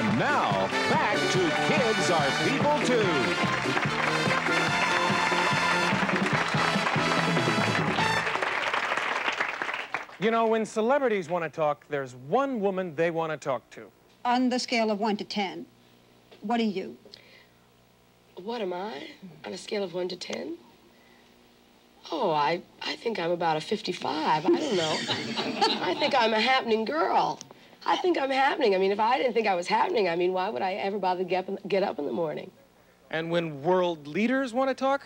And now, back to Kids Are People Too. You know, when celebrities want to talk, there's one woman they want to talk to. On the scale of 1 to 10, what are you? What am I? On a scale of 1 to 10? Oh, I think I'm about a 55. I don't know. I think I'm a happening girl. I think I'm happening. I mean, if I didn't think I was happening, I mean, why would I ever bother to get up in the morning? And when world leaders want to talk,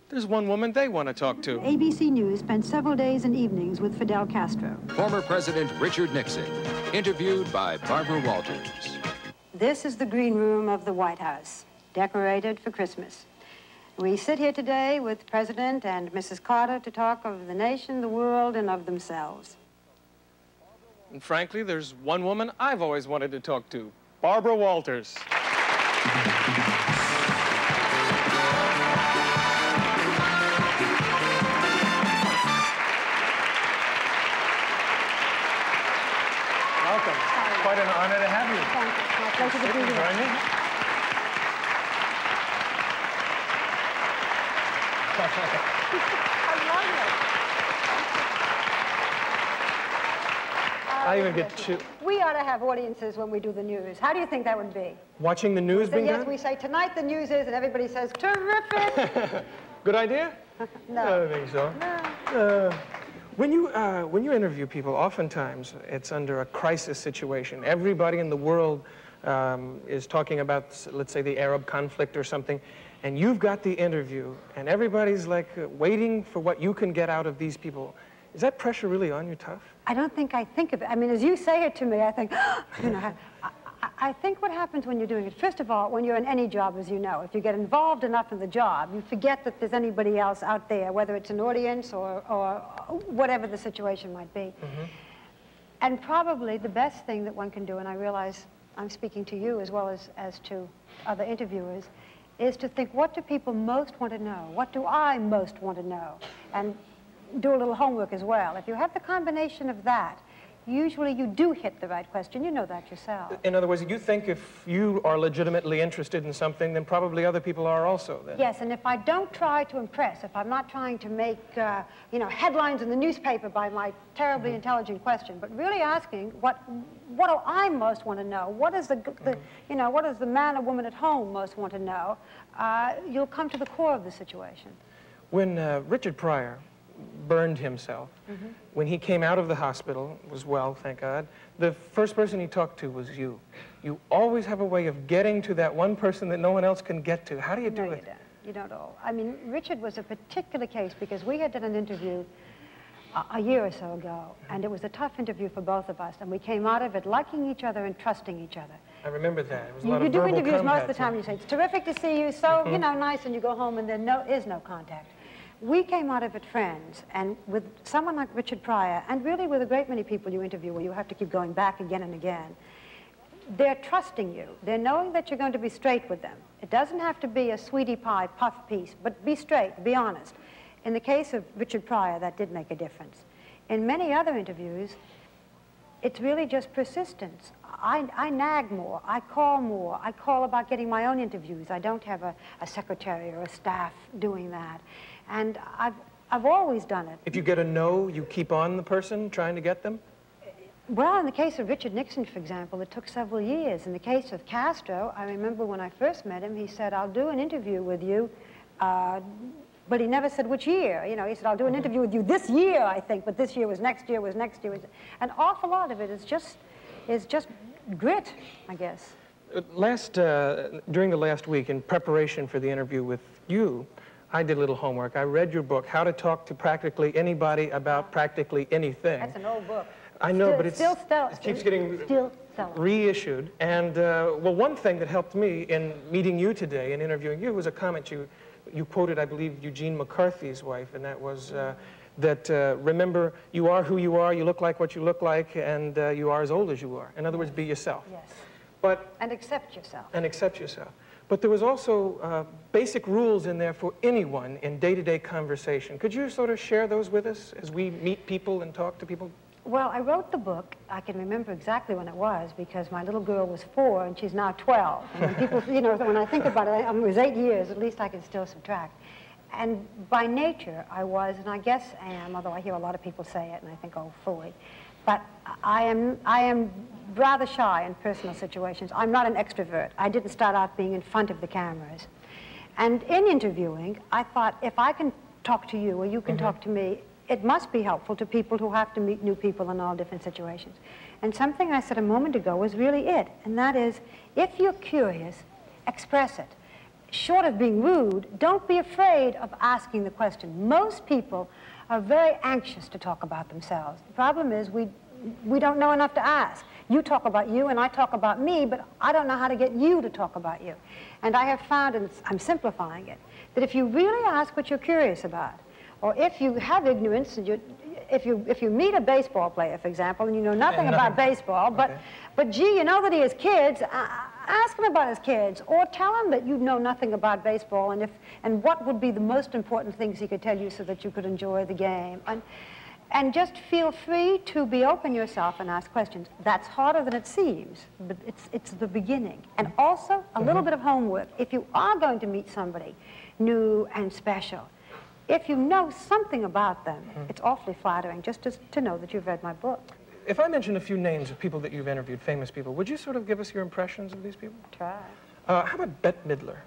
there's one woman they want to talk to. ABC News spent several days and evenings with Fidel Castro. Former President Richard Nixon, interviewed by Barbara Walters. This is the green room of the White House, decorated for Christmas. We sit here today with President and Mrs. Carter to talk of the nation, the world, and of themselves. And frankly, there's one woman I've always wanted to talk to, Barbara Walters. Welcome. Quite an honor to have you. Thank you. My pleasure to be here. Join me. I even get to... We ought to have audiences when we do the news. How do you think that would be? Watching the news being Yes, done? we say, tonight the news is, and everybody says, terrific. Good idea? No. I don't think so. No. When you interview people, oftentimes it's under a crisis situation. Everybody in the world is talking about, let's say, the Arab conflict or something, and you've got the interview, and everybody's like waiting for what you can get out of these people. Is that pressure really on you tough? I don't think I think of it. I mean, as you say it to me, I think, you know, I think what happens when you're doing it, first of all, when you're in any job, as you know, if you get involved enough in the job, you forget that there's anybody else out there, whether it's an audience or whatever the situation might be. Mm-hmm. And probably the best thing that one can do, and I realize I'm speaking to you as well as to other interviewers, is to think, what do people most want to know? What do I most want to know? And do a little homework as well. If you have the combination of that, usually you do hit the right question. You know that yourself. In other words, you think if you are legitimately interested in something, then probably other people are also then. Yes, and if I don't try to impress, if I'm not trying to make, you know, headlines in the newspaper by my terribly intelligent question, but really asking, what do I most want to know? What is you know, what does the man or woman at home most want to know? You'll come to the core of the situation. When Richard Pryor burned himself, when he came out of the hospital, was well, thank God, the first person he talked to was you. You always have a way of getting to that one person that no one else can get to. How do you do it? You don't all. I mean, Richard was a particular case because we had done an interview a year or so ago, and it was a tough interview for both of us, and we came out of it liking each other and trusting each other. I remember that. It was a lot You of do verbal interviews most combat, of the time, you say, it's terrific to see you, so, you know, nice, and you go home and there is no contact. We came out of it friends, and with someone like Richard Pryor, and really with a great many people you interview where you have to keep going back again and again, they're trusting you. They're knowing that you're going to be straight with them. It doesn't have to be a sweetie pie puff piece, but be straight, be honest. In the case of Richard Pryor, that did make a difference. In many other interviews, it's really just persistence. I nag more, I call about getting my own interviews. I don't have a secretary or a staff doing that. And I've always done it. If you get a no, you keep on the person trying to get them? Well, in the case of Richard Nixon, for example, it took several years. In the case of Castro, I remember when I first met him, he said, I'll do an interview with you, but he never said which year. You know, he said, I'll do an interview with you this year, I think, but this year was next year, was next year. An awful lot of it is just grit, I guess. During the last week, in preparation for the interview with you, I did a little homework. I read your book, How to Talk to Practically Anybody About Practically Anything. That's an old book. I know, but it keeps getting reissued. And, well, one thing that helped me in meeting you today and interviewing you was a comment you quoted, I believe, Eugene McCarthy's wife, and that was remember, you are who you are, you look like what you look like, and you are as old as you are. In other words, be yourself. Yes. And accept yourself. And accept yourself. But there was also basic rules in there for anyone in day-to-day conversation. Could you sort of share those with us as we meet people and talk to people? Well, I wrote the book. I can remember exactly when it was because my little girl was 4 and she's now 12. And when people, you know, when I think about it, it was 8 years. At least I can still subtract. And by nature, I was, and I guess am, although I hear a lot of people say it and I think, oh, fooey. But I am rather shy in personal situations. I'm not an extrovert. I didn't start out being in front of the cameras. And in interviewing, I thought, if I can talk to you or you can talk to me, it must be helpful to people who have to meet new people in all different situations. And something I said a moment ago was really it, and that is, if you're curious, express it. Short of being rude, don't be afraid of asking the question. Most people are very anxious to talk about themselves. The problem is we don't know enough to ask. You talk about you and I talk about me, but I don't know how to get you to talk about you. And I have found, and I'm simplifying it, that if you really ask what you're curious about, or if you have ignorance, and if you meet a baseball player, for example, and you know nothing about baseball, but gee, you know that he has kids, ask him about his kids, or tell him that you know nothing about baseball, and what would be the most important things he could tell you so that you could enjoy the game. And just feel free to be open yourself and ask questions. That's harder than it seems, but it's the beginning. And also, a little bit of homework. If you are going to meet somebody new and special, if you know something about them, it's awfully flattering just to know that you've read my book. If I mention a few names of people that you've interviewed, famous people, would you sort of give us your impressions of these people? Try. How about Bette Midler?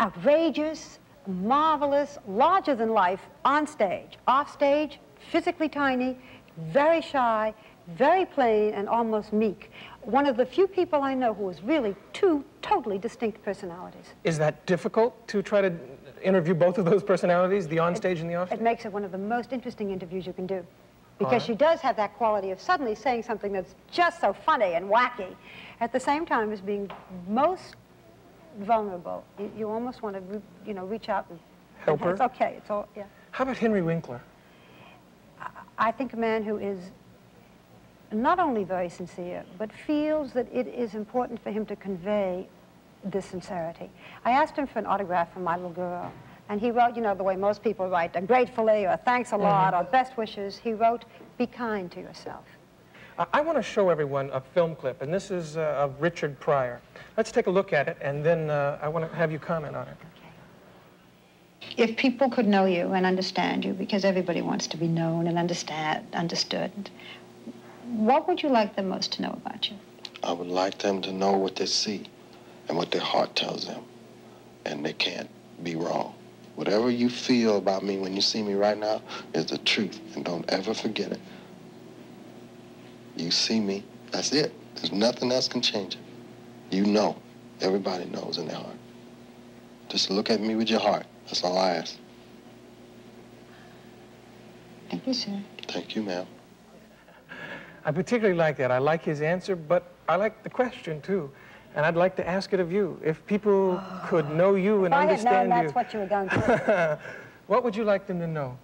Outrageous, marvelous, larger than life on stage. Off stage, physically tiny, very shy, very plain, and almost meek. One of the few people I know who has really two totally distinct personalities. Is that difficult to try to interview both of those personalities, the on-stage and the off-stage? It makes it one of the most interesting interviews you can do. Because she does have that quality of suddenly saying something that's just so funny and wacky, at the same time as being most vulnerable. You almost want to, you know, reach out and help her. It's okay. It's all, yeah. How about Henry Winkler? I think a man who is not only very sincere, but feels that it is important for him to convey this sincerity. I asked him for an autograph from my little girl, and he wrote, you know, the way most people write, gratefully, or thanks a lot, or best wishes. He wrote, be kind to yourself. I want to show everyone a film clip, and this is of Richard Pryor. Let's take a look at it, and then I want to have you comment on it. Okay. If people could know you and understand you, because everybody wants to be known and understood, what would you like them most to know about you? I would like them to know what they see and what their heart tells them, and they can't be wrong. Whatever you feel about me when you see me right now is the truth, and don't ever forget it. You see me, that's it. There's nothing else can change it. You know, everybody knows in their heart. Just look at me with your heart. That's all I ask. Thank you, sir. Thank you, ma'am. I particularly like that. I like his answer, but I like the question, too. And I'd like to ask it of you. If people could know you and understand you... If I had known that's what you were going to do. What would you like them to know?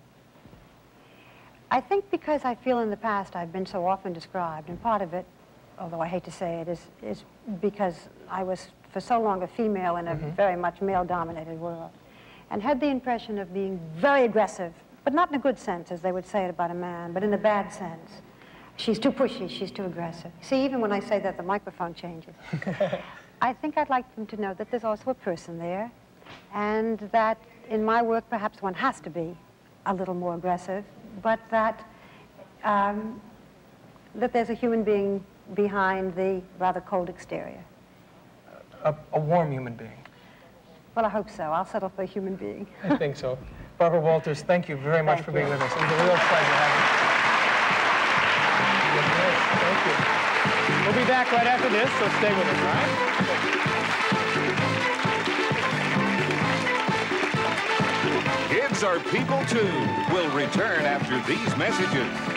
I think because I feel in the past I've been so often described, and part of it, although I hate to say it, is because I was for so long a female in a very much male-dominated world, and had the impression of being very aggressive, but not in a good sense, as they would say it about a man, but in a bad sense. She's too pushy, she's too aggressive. See, even when I say that, the microphone changes. I think I'd like them to know that there's also a person there, and that in my work, perhaps one has to be a little more aggressive, but that, that there's a human being behind the rather cold exterior. A warm human being. Well, I hope so. I'll settle for a human being. I think so. Barbara Walters, thank you very much for being with us. It was a real pleasure having you. Thank you. We'll be back right after this, so stay with us, all right? Kids are people too. We'll return after these messages.